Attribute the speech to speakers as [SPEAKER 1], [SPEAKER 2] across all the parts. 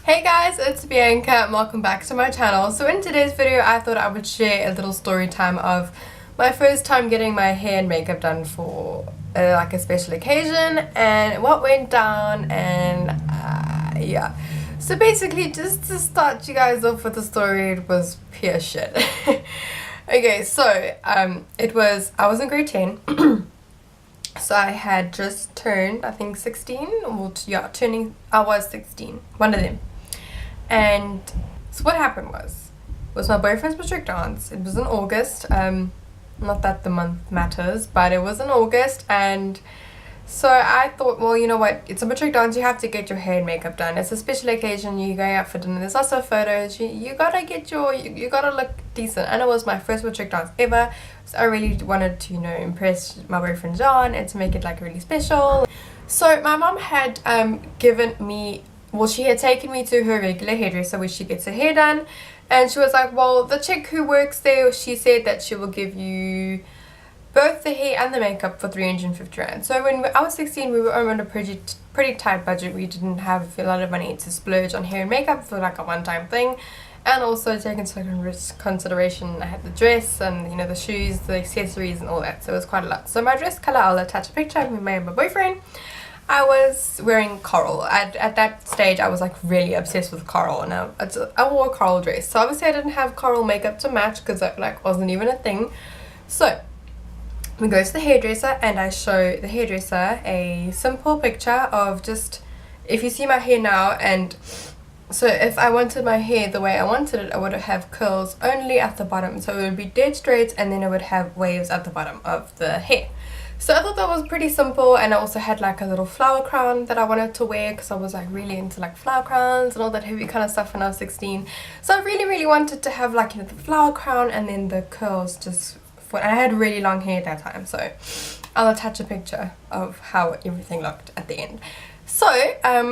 [SPEAKER 1] Hey guys, it's Bianca and welcome back to my channel. So in today's video I thought I would share a little story time of my first time getting my hair and makeup done for like a special occasion and what went down and yeah. So basically, just to start you guys off with the story, it was pure shit. Okay, so I was in grade 10. So I had just turned, I think 16, or yeah, I was 16, one of them. And so what happened was my boyfriend's matric dance. It was in August, not that the month matters, but it was in August, and so I thought, well, you know what, it's a matric dance, you have to get your hair and makeup done. It's a special occasion, you're going out for dinner, there's also photos, you gotta get you gotta look decent. And it was my first matric dance ever, so I really wanted to, impress my boyfriend John and to make it like really special. So my mom had given me, well, she had taken me to her regular hairdresser where she gets her hair done, and she was like, well, the chick who works there, she said that she will give you both the hair and the makeup for 350 rand. So when I was 16, we were on a pretty tight budget. We didn't have a lot of money to splurge on hair and makeup for like a one-time thing, and also take into consideration I had the dress and the shoes, the accessories and all that, so it was quite a lot. So my dress color, I'll attach a picture of me and my boyfriend. I was wearing coral. At that stage I was like really obsessed with coral, and I wore a coral dress. So obviously I didn't have coral makeup to match because that like wasn't even a thing. So we go to the hairdresser and I show the hairdresser a simple picture of just, if you see my hair now, and so if I wanted my hair the way I wanted it, I would have curls only at the bottom, so it would be dead straight and then it would have waves at the bottom of the hair. So I thought that was pretty simple, and I also had like a little flower crown that I wanted to wear because I was like really into like flower crowns and all that heavy kind of stuff when I was 16. So I really wanted to have like the flower crown and then the curls just for, and I had really long hair at that time, so I'll attach a picture of how everything looked at the end. So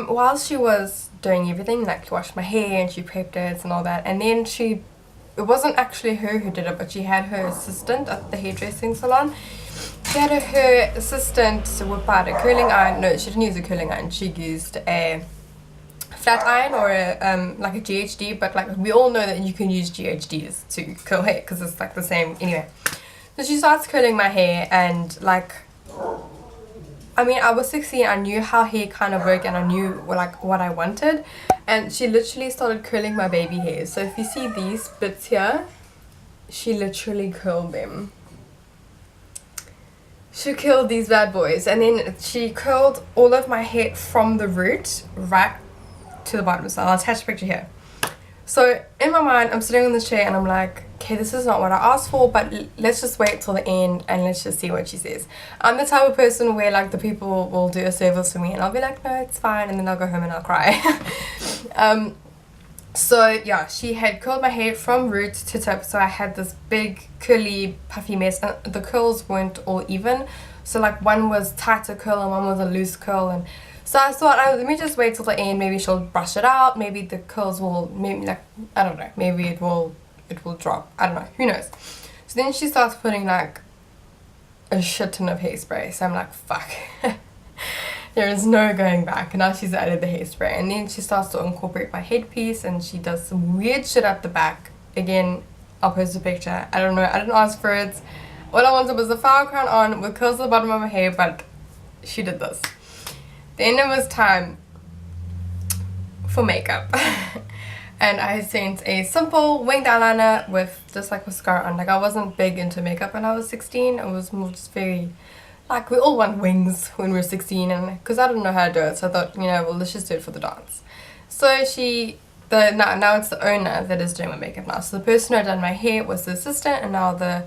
[SPEAKER 1] while she was doing everything, like she washed my hair and she prepped it and all that, and then it wasn't actually her who did it, but she had her assistant at the hairdressing salon. She had her assistant whip out a curling iron. No, she didn't use a curling iron. She used a flat iron or like a GHD, but like we all know that you can use GHDs to curl hair because it's like the same anyway. So she starts curling my hair, and like, I mean, I was 16, I knew how hair kind of worked and I knew like what I wanted, and she literally started curling my baby hairs. So if you see these bits here, she literally curled them. She curled these bad boys, and then she curled all of my hair from the root right to the bottom. So I'll attach a picture here. So in my mind, I'm sitting on this chair and I'm like, okay, this is not what I asked for, but let's just wait till the end and let's just see what she says. I'm the type of person where like the people will do a service for me and I'll be like, no, it's fine, and then I'll go home and I'll cry. So yeah, she had curled my hair from root to tip, so I had this big curly puffy mess, and the curls weren't all even, so like one was tighter curl and one was a loose curl, and so I thought, let me just wait till the end, maybe she'll brush it out, maybe the curls will, maybe like, I don't know, maybe it will drop, I don't know, who knows. So then she starts putting like a shit ton of hairspray, so I'm like, fuck. There is no going back. And now she's added the hairspray, and then she starts to incorporate my headpiece, and she does some weird shit at the back. Again, I'll post a picture. I don't know, I didn't ask for it. All I wanted was a flower crown on with curls at the bottom of my hair, but she did this. Then it was time for makeup. And I sent a simple winged eyeliner with just like mascara on. Like, I wasn't big into makeup when I was 16. It was more just very, like, we all want wings when we're 16, and because I didn't know how to do it, so I thought, well, let's just do it for the dance. So now it's the owner that is doing my makeup now. So the person who had done my hair was the assistant, and now the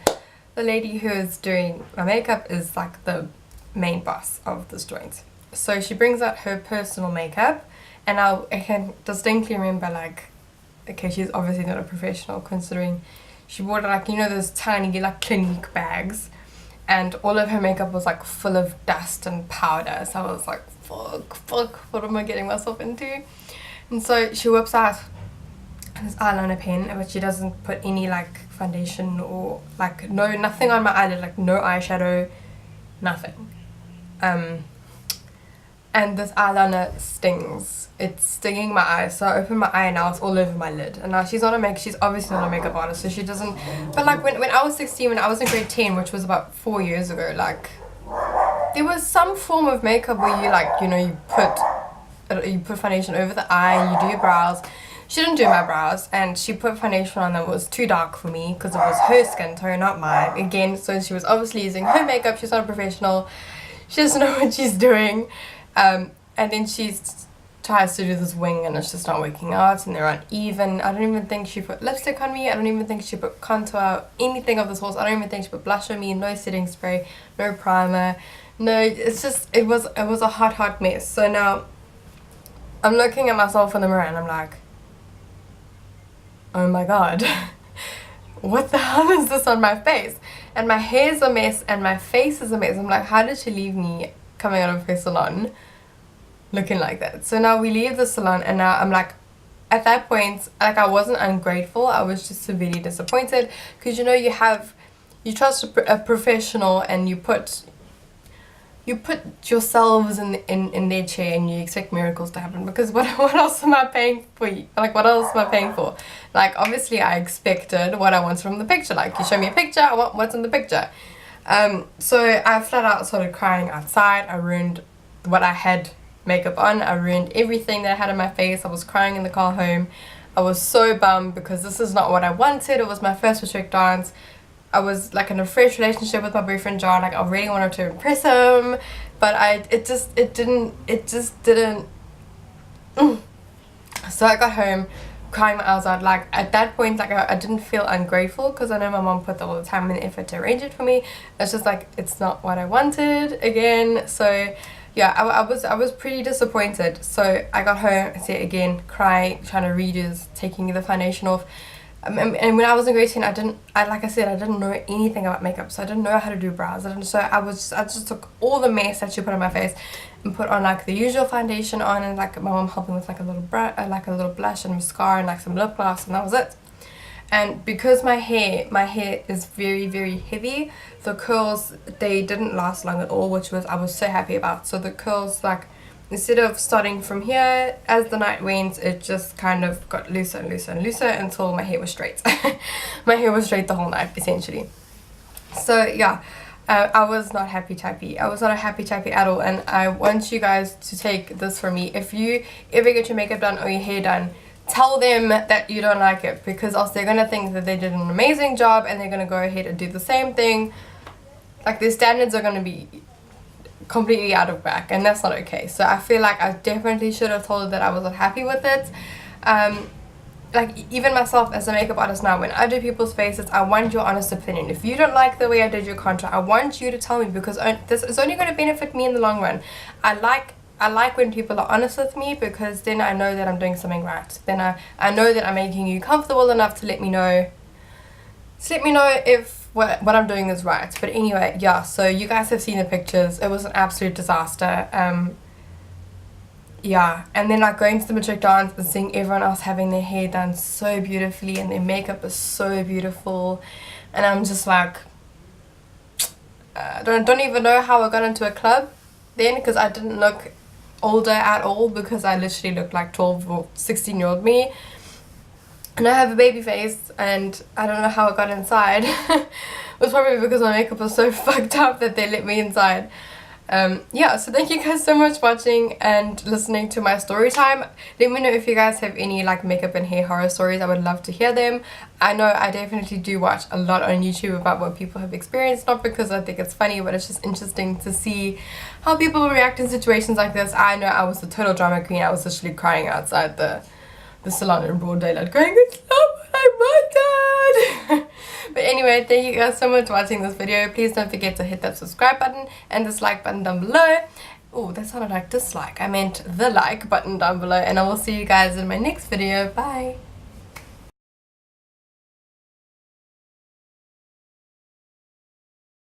[SPEAKER 1] lady who is doing my makeup is like the main boss of this joint. So she brings out her personal makeup, and I can distinctly remember, like, okay, she's obviously not a professional, considering she bought like, those tiny like Clinique bags, and all of her makeup was like full of dust and powder. So I was like, fuck, what am I getting myself into? And so she whips out this eyeliner pen, but she doesn't put any like foundation or like nothing on my eyelid, like no eyeshadow, nothing. and this eyeliner stings. It's stinging my eye, so I open my eye and now it's all over my lid. And now she's obviously not a makeup artist, so she doesn't, but like when I was 16, when I was in grade 10, which was about 4 years ago, like there was some form of makeup where you like, you know, you put foundation over the eye and you do your brows. She didn't do my brows, and she put foundation on that was too dark for me because it was her skin tone, not mine. Again, so she was obviously using her makeup. She's not a professional. She doesn't know what she's doing. And then she tries to do this wing and it's just not working out and they're uneven. I don't even think she put lipstick on me. I don't even think she put contour, anything of the sort. I don't even think she put blush on me. No setting spray, no primer. No, it's just, it was a hot mess. So now I'm looking at myself in the mirror and I'm like, oh my god, what the hell is this on my face? And my hair's a mess and my face is a mess. I'm like, how did she leave me coming out of her salon looking like that? So now we leave the salon and now I'm like, at that point, like, I wasn't ungrateful, I was just severely disappointed, because you know, you trust a professional and you put yourselves in their chair and you expect miracles to happen, because what else am I paying for? Like, what else am I paying for? Like, obviously I expected what I wanted from the picture. Like, you show me a picture, I want what's in the picture. So I flat out started crying outside. I ruined what I had makeup on. I ruined everything that I had on my face. I was crying in the car home. I was so bummed because this is not what I wanted. It was my first matric dance. I was like in a fresh relationship with my boyfriend John. Like, I really wanted to impress him, but it just didn't. So I got home crying my eyes out. Like, at that point, like, I didn't feel ungrateful because I know my mom put all the time and effort to arrange it for me. It's just like, it's not what I wanted again. So yeah, I was pretty disappointed. So I got home, I said again, crying, trying to redo this, taking the foundation off. And when I was in grade 10, like I said, I didn't know anything about makeup, so I didn't know how to do brows. So I just took all the mess that she put on my face and put on like the usual foundation on, and like my mom helped me with like a little blush and mascara and like some lip gloss, and that was it. And because my hair is very, very heavy, the curls, they didn't last long at all, which I was so happy about. So the curls, like, instead of starting from here, as the night went, it just kind of got looser and looser and looser until my hair was straight. My hair was straight the whole night, essentially. So yeah, I was not happy-tappy. I was not a happy-tappy at all, and I want you guys to take this from me. If you ever get your makeup done or your hair done, tell them that you don't like it, because else they're going to think that they did an amazing job and they're going to go ahead and do the same thing. Like, their standards are going to be completely out of whack, and that's not okay. So I feel like I definitely should have told her that I wasn't happy with it. Like, even myself as a makeup artist now, when I do people's faces, I want your honest opinion. If you don't like the way I did your contour, I want you to tell me, because this is only going to benefit me in the long run. I like when people are honest with me, because then I know that I'm doing something right. Then I know that I'm making you comfortable enough to let me know if what I'm doing is right. But anyway, yeah, so you guys have seen the pictures. It was an absolute disaster. Yeah, and then like going to the matric dance and seeing everyone else having their hair done so beautifully and their makeup is so beautiful, and I'm just like, don't even know how I got into a club then, because I didn't look older at all, because I literally looked like 12 or 16-year-old me, and I have a baby face, and I don't know how I got inside. It was probably because my makeup was so fucked up that they let me inside. Yeah, so thank you guys so much for watching and listening to my story time. Let me know if you guys have any like makeup and hair horror stories. I would love to hear them. I know I definitely do watch a lot on YouTube about what people have experienced, not because I think it's funny, but it's just interesting to see how people react in situations like this. I know I was the total drama queen. I was literally crying outside the salon in broad daylight, going, it's not what I wanted. But anyway, thank you guys so much for watching this video. Please don't forget to hit that subscribe button and this like button down below. Oh, that sounded like dislike. I meant the like button down below, and I will see you guys in my next video. Bye.